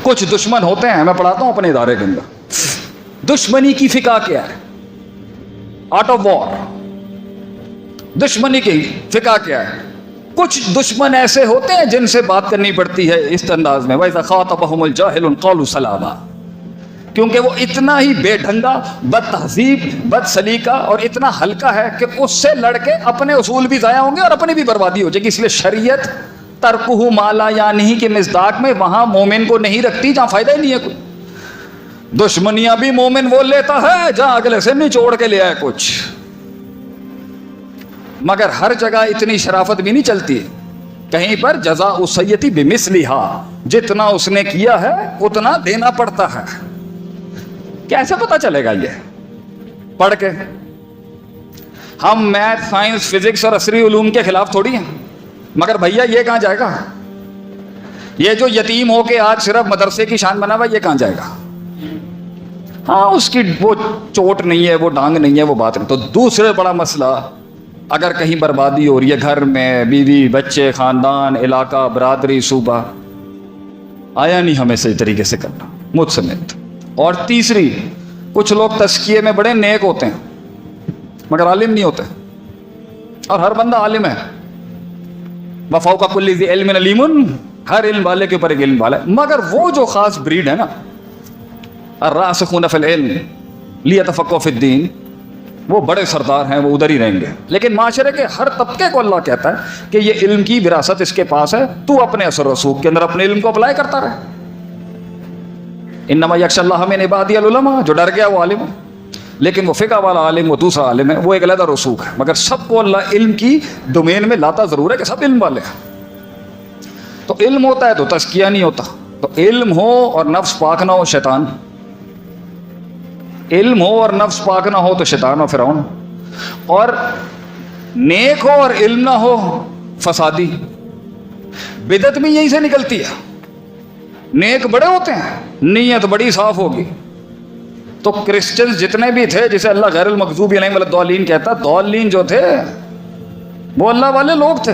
کچھ دشمن ہوتے ہیں, میں پڑھاتا ہوں اپنے ادارے کے اندر, دشمنی کی فقہ کیا ہے, آرٹ آف وار, دشمنی کی فقہ کیا ہے. کچھ دشمن ایسے ہوتے ہیں جن سے بات کرنی پڑتی ہے اس انداز میں, وَإِذَا خَاطَبَهُمُ الْجَاهِلُونَ قَالُوا سَلَامًا, کیونکہ وہ اتنا ہی بے ڈھنگا, بد تہذیب, بد سلیقہ اور اتنا ہلکا ہے کہ اس سے لڑ کے اپنے اصول بھی ضائع ہوں گے اور اپنی بھی بربادی ہو جائے گی. اس لیے شریعت ترکہ ما لا یعنی کے مصداق میں وہاں مومن کو نہیں رکھتی جہاں فائدہ ہی نہیں ہے کوئی. دشمنیاں بھی مومن وہ لیتا ہے جہاں اگلے سے نچوڑ کے لے آئے کچھ, مگر ہر جگہ اتنی شرافت بھی نہیں چلتی. کہیں پر جزاء السیئۃ بمثلھا, جتنا اس نے کیا ہے اتنا دینا پڑتا ہے. کیسے پتا چلے گا یہ پڑھ کے؟ ہم میتھ, سائنس, فزکس اور عصری علوم کے خلاف تھوڑی ہیں, مگر بھیا یہ کہاں جائے گا؟ یہ جو یتیم ہو کے آج صرف مدرسے کی شان بنا ہوا, یہ کہاں جائے گا؟ ہاں اس کی وہ چوٹ نہیں ہے, وہ ڈانگ نہیں ہے, وہ بات نہیں. تو دوسرے بڑا مسئلہ, اگر کہیں بربادی ہو رہی ہے گھر میں, بیوی بچے, خاندان, علاقہ, برادری, صوبہ, آیا نہیں ہمیں صحیح طریقے سے کرنا, مجھ سمیت. اور تیسری, کچھ لوگ تزکیے میں بڑے نیک ہوتے ہیں مگر عالم نہیں ہوتے, اور ہر بندہ عالم ہے. وَفَوْقَ كُلِّ ذِي عِلْمٍ عَلِيمٌ, ہر علم والے کے اوپر ایک علم والا ہے. مگر وہ جو خاص بریڈ ہے نا, الراسخون فی العلم لیتفقہوا فی الدین, وہ بڑے سردار ہیں, وہ ادھر ہی رہیں گے. لیکن معاشرے کے ہر طبقے کو اللہ کہتا ہے کہ یہ علم کی وراثت اس کے پاس ہے, تو اپنے اثر رسوخ کے اندر اپنے علم کو اپلائی کرتا رہے. انما یخشی اللہ من عبادی العلماء, جو ڈر گیا وہ عالم ہے. لیکن وہ فقہ والا عالم وہ دوسرا عالم ہے, وہ ایک علیحدہ رسوخ ہے. مگر سب کو اللہ علم کی ڈومین میں لاتا ضرور ہے کہ سب علم والے ہیں. تو علم ہوتا ہے تو تزکیہ نہیں ہوتا. تو علم ہو اور نفس پاک نہ ہو, شیطان. علم ہو اور نفس پاک نہ ہو تو شیطان و فرعون. اور نیک ہو اور علم نہ ہو, فسادی. بدعت بھی یہیں سے نکلتی ہے. نیک بڑے ہوتے ہیں, نیت بڑی صاف ہوگی. تو کرسچنز جتنے بھی تھے, جسے اللہ غیر المغضوب علیہم ولا الضالین کہتا, ضالین جو تھے وہ اللہ والے لوگ تھے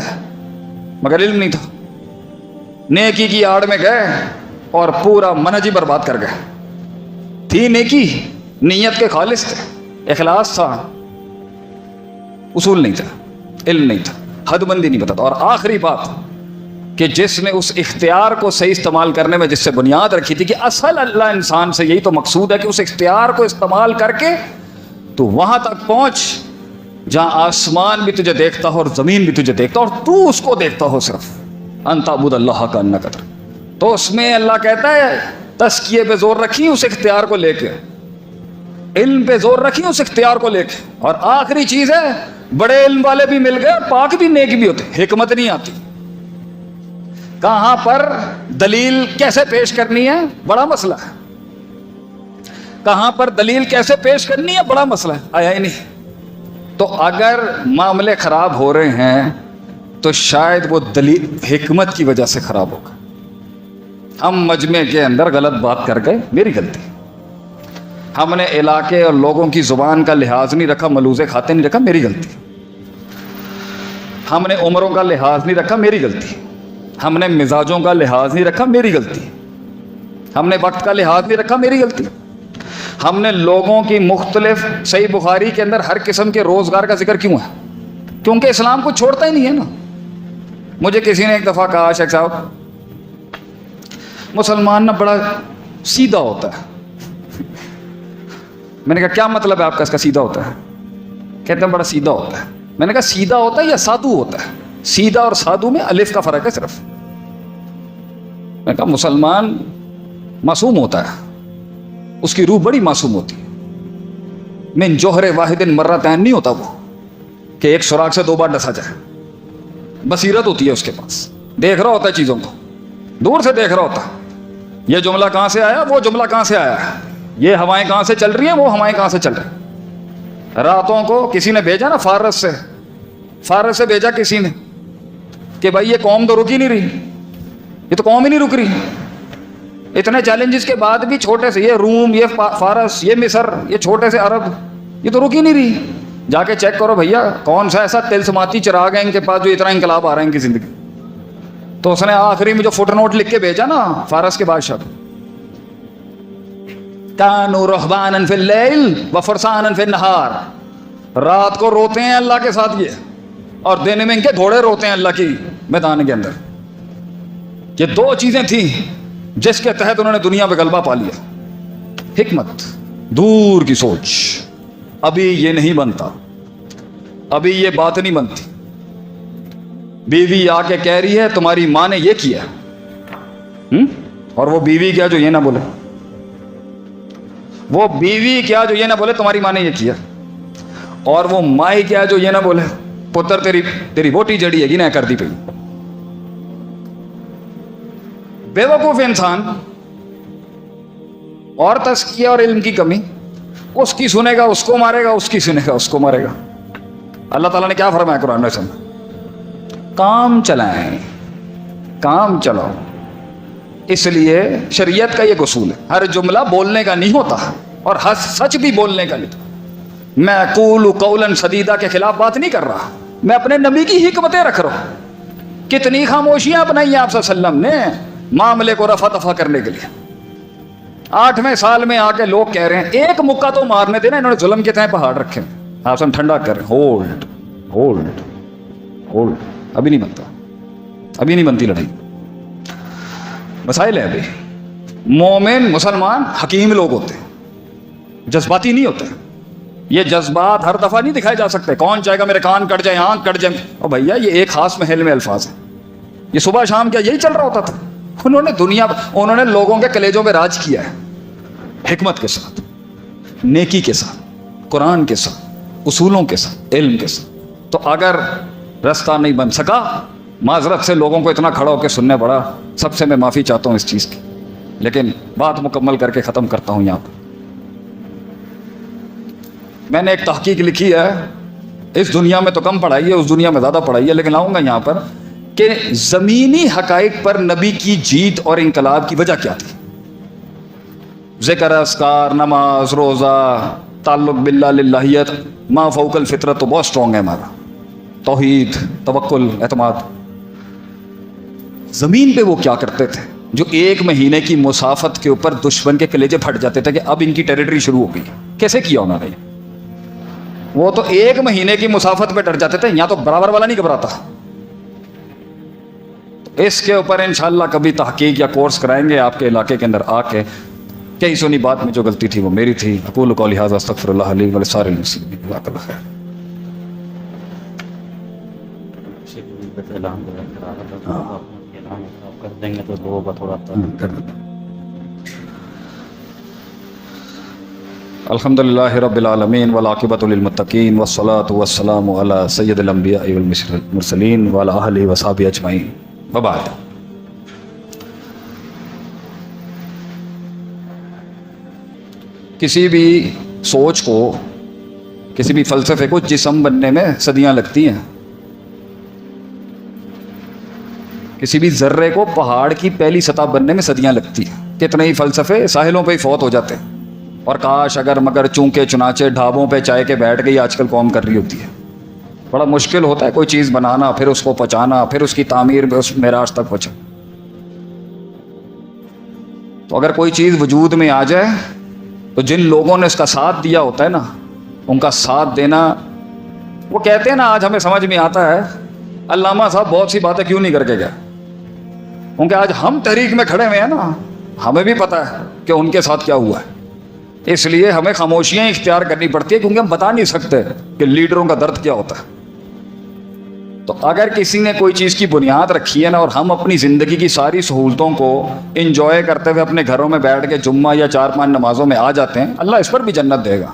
مگر علم نہیں تھا. نیکی کی آڑ میں گئے اور پورا منہج برباد کر گئے. تھی نیکی, نیت کے خالص تھے, اخلاص تھا, اصول نہیں تھا, علم نہیں تھا, حد بندی نہیں پتا تھا. اور آخری بات کہ جس نے اس اختیار کو صحیح استعمال کرنے میں جس سے بنیاد رکھی تھی کہ اصل اللہ انسان سے یہی تو مقصود ہے کہ اس اختیار کو استعمال کر کے تو وہاں تک پہنچ جہاں آسمان بھی تجھے دیکھتا ہو اور زمین بھی تجھے دیکھتا ہو اور تو اس کو دیکھتا ہو, صرف ان تعبد اللہ کانک تراہ. تو اس میں اللہ کہتا ہے تزکیے پہ زور رکھی اس اختیار کو لے کے, علم پہ زور رکھی اس اختیار کو لے کے. اور آخری چیز ہے, بڑے علم والے بھی مل گئے, پاک بھی نیک بھی ہوتے, حکمت نہیں آتی. کہاں پر دلیل کیسے پیش کرنی ہے بڑا مسئلہ ہے, کہاں پر دلیل کیسے پیش کرنی ہے بڑا مسئلہ ہے, آیا ہی نہیں. تو اگر معاملے خراب ہو رہے ہیں تو شاید وہ دلیل حکمت کی وجہ سے خراب ہوگا. ہم مجمع کے اندر غلط بات کر گئے, میری غلطی. ہم نے علاقے اور لوگوں کی زبان کا لحاظ نہیں رکھا, ملوزے کھاتے نہیں رکھا, میری غلطی. ہم نے عمروں کا لحاظ نہیں رکھا, میری غلطی. ہم نے مزاجوں کا لحاظ نہیں رکھا, میری غلطی. ہم نے وقت کا لحاظ نہیں رکھا, میری غلطی. ہم نے لوگوں کی مختلف, صحیح بخاری کے اندر ہر قسم کے روزگار کا ذکر کیوں ہے؟ کیونکہ اسلام کو چھوڑتا ہی نہیں ہے نا. مجھے کسی نے ایک دفعہ کہا, شیخ صاحب مسلمان نا بڑا سیدھا ہوتا ہے. میں نے کہا کیا مطلب ہے آپ کا اس کا سیدھا ہوتا ہے؟ کہتے ہیں بڑا سیدھا ہوتا ہے. میں نے کہا سیدھا ہوتا ہے یا سادھو ہوتا ہے؟ سیدھا اور سادھو میں الف کا فرق ہے صرف. میں نے کہا مسلمان معصوم ہوتا ہے, اس کی روح بڑی معصوم ہوتی ہے. من جوہر واحد مرتین نہیں ہوتا وہ کہ ایک سوراخ سے 2 بار ڈسا جائے. بصیرت ہوتی ہے اس کے پاس, دیکھ رہا ہوتا ہے چیزوں کو, دور سے دیکھ رہا ہوتا ہے. یہ جملہ کہاں سے آیا, وہ جملہ کہاں سے آیا, یہ ہوائیں کہاں سے چل رہی ہیں, وہ ہوائیں کہاں سے چل رہی ہیں. راتوں کو کسی نے بھیجا نا فارس سے بھیجا کسی نے کہ بھائی یہ قوم تو رک ہی نہیں رہی, یہ تو قوم ہی نہیں رک رہی. اتنے چیلنجز کے بعد بھی چھوٹے سے یہ روم, یہ فارس, یہ مصر, یہ چھوٹے سے عرب, یہ تو رک ہی نہیں رہی. جا کے چیک کرو بھیا کون سا ایسا تلسماتی چراغ ہے ان کے پاس جو اتنا انقلاب آ رہا ہے ان کی زندگی. تو اس نے آخری میں جو فٹ نوٹ لکھ کے بھیجا نا فارس کے بادشاہ, کانوا رہبانا فی اللیل وفرسانا فی النہار، رات کو روتے ہیں اللہ کے ساتھ یہ، اور دن میں ان کے گھوڑے روتے ہیں اللہ کی میدان کے اندر۔ یہ دو چیزیں تھیں جس کے تحت انہوں نے دنیا پہ غلبہ پا لیا۔ حکمت، دور کی سوچ۔ ابھی یہ نہیں بنتا، ابھی یہ بات نہیں بنتی۔ بیوی آ کے کہہ رہی ہے تمہاری ماں نے یہ کیا، اور وہ بیوی کیا جو یہ نہ بولے، وہ بیوی کیا جو یہ نہ بولے تمہاری ماں نے یہ کیا، اور وہ مائی کیا جو یہ نہ بولے پتر تیری ووٹی جڑی ہے گی نہ کر دی پئی۔ بے وقوف انسان اور تزکیہ اور علم کی کمی، اس کی سنے گا اس کو مارے گا، اس کی سنے گا اس کو مارے گا۔ اللہ تعالیٰ نے کیا فرمایا قرآن میں؟ کام چلائیں، کام چلاؤ۔ اس لیے شریعت کا یہ اصول ہے، ہر جملہ بولنے کا نہیں ہوتا، اور ہر سچ بھی بولنے کا نہیں۔ میں اقول قولا سدیدا کے خلاف بات نہیں کر رہا، میں اپنے نبی کی حکمتیں رکھ رہا ہوں۔ کتنی خاموشیاں اپنائی ہیں آپ صلی اللہ علیہ وسلم نے معاملے کو رفع دفع کرنے کے لیے۔ 8ویں سال میں آ کے لوگ کہہ رہے ہیں ایک مکہ تو مارنے دینا، انہوں نے ظلم کے تئیں پہاڑ رکھے، آپ سے ٹھنڈا کر رہے ہیں، ہولڈ ہولڈ ہولڈ۔ ابھی نہیں بنتا، ابھی نہیں بنتی لڑائی، مسائل ہے ابھی۔ مومن مسلمان حکیم لوگ ہوتے ہیں، جذباتی نہیں ہوتے۔ یہ جذبات ہر دفعہ نہیں دکھائے جا سکتے۔ کون چاہے گا میرے کان کٹ جائے، آنکھ کٹ جائے، اور بھیا یہ ایک خاص محل میں الفاظ ہیں، یہ صبح شام کیا یہی چل رہا ہوتا تھا؟ انہوں نے لوگوں کے کلیجوں میں راج کیا ہے، حکمت کے ساتھ، نیکی کے ساتھ، قرآن کے ساتھ، اصولوں کے ساتھ، علم کے ساتھ۔ تو اگر رستہ نہیں بن سکا، معذرت سے لوگوں کو اتنا کھڑا ہو کے سننے پڑا، سب سے میں معافی چاہتا ہوں اس چیز کی، لیکن بات مکمل کر کے ختم کرتا ہوں۔ یہاں پر میں نے ایک تحقیق لکھی ہے، اس دنیا میں تو کم پڑھائی ہے، اس دنیا میں زیادہ پڑھائی ہے، لیکن لاؤں گا یہاں پر کہ زمینی حقائق پر نبی کی جیت اور انقلاب کی وجہ کیا تھی۔ ذکر، اذکار، نماز، روزہ، تعلق باللہ، للہیت، ما فوق الفطرت تو بہت سٹرونگ ہے ہمارا، توحید، توکل، اعتماد۔ زمین پہ وہ کیا کرتے تھے جو 1 مہینے کی مسافت کے اوپر دشمن کے کلیجے پھٹ جاتے تھے کہ اب ان کی ٹیریٹری شروع ہو گئی؟ کیسے کیا انہوں نے؟ وہ تو 1 مہینے کی مسافت پہ ڈر جاتے تھے، یہاں تو برابر والا نہیں گھبراتا۔ اس کے اوپر انشاءاللہ کبھی تحقیق یا کورس کرائیں گے آپ کے علاقے کے اندر آ کے، کئی سونی بات میں جو غلطی تھی وہ میری تھی۔ اقول قولی ھذا استغفر اللہ لی ولسائر المسلمین، جزاک اللہ خیر۔ کر دیں گے تو لوگوں کا تھوڑا الحمدللہ رب العالمین والعاقبۃ للمتقین والصلاۃ والسلام علی سید الانبیاء والمرسلین وعلی آلہ وصحبہ اجمعین، وبعد۔ کسی بھی سوچ کو، کسی بھی فلسفے کو جسم بننے میں صدیاں لگتی ہیں۔ کسی بھی ذرے کو پہاڑ کی پہلی سطح بننے میں صدیاں لگتی ہیں۔ کتنے ہی فلسفے ساحلوں پہ ہی فوت ہو جاتے ہیں، اور کاش اگر مگر چونکے چنانچے ڈھابوں پہ چائے کے بیٹھ گئی آج کل قوم کر رہی ہوتی ہے۔ بڑا مشکل ہوتا ہے کوئی چیز بنانا، پھر اس کو پچانا، پھر اس کی تعمیر میں اس معراج تک پہنچا۔ تو اگر کوئی چیز وجود میں آ جائے تو جن لوگوں نے اس کا ساتھ دیا ہوتا ہے نا، ان کا ساتھ دینا، وہ کہتے ہیں نا آج ہمیں سمجھ میں آتا ہے علامہ صاحب بہت سی باتیں کیوں نہیں کر کے گئے، کیونکہ آج ہم تحریک میں کھڑے ہوئے ہیں نا، ہمیں بھی پتہ ہے کہ ان کے ساتھ کیا ہوا ہے۔ اس لیے ہمیں خاموشیاں اختیار کرنی پڑتی ہے، کیونکہ ہم بتا نہیں سکتے کہ لیڈروں کا درد کیا ہوتا ہے۔ تو اگر کسی نے کوئی چیز کی بنیاد رکھی ہے نا، اور ہم اپنی زندگی کی ساری سہولتوں کو انجوائے کرتے ہوئے اپنے گھروں میں بیٹھ کے جمعہ یا 4-5 نمازوں میں آ جاتے ہیں، اللہ اس پر بھی جنت دے گا۔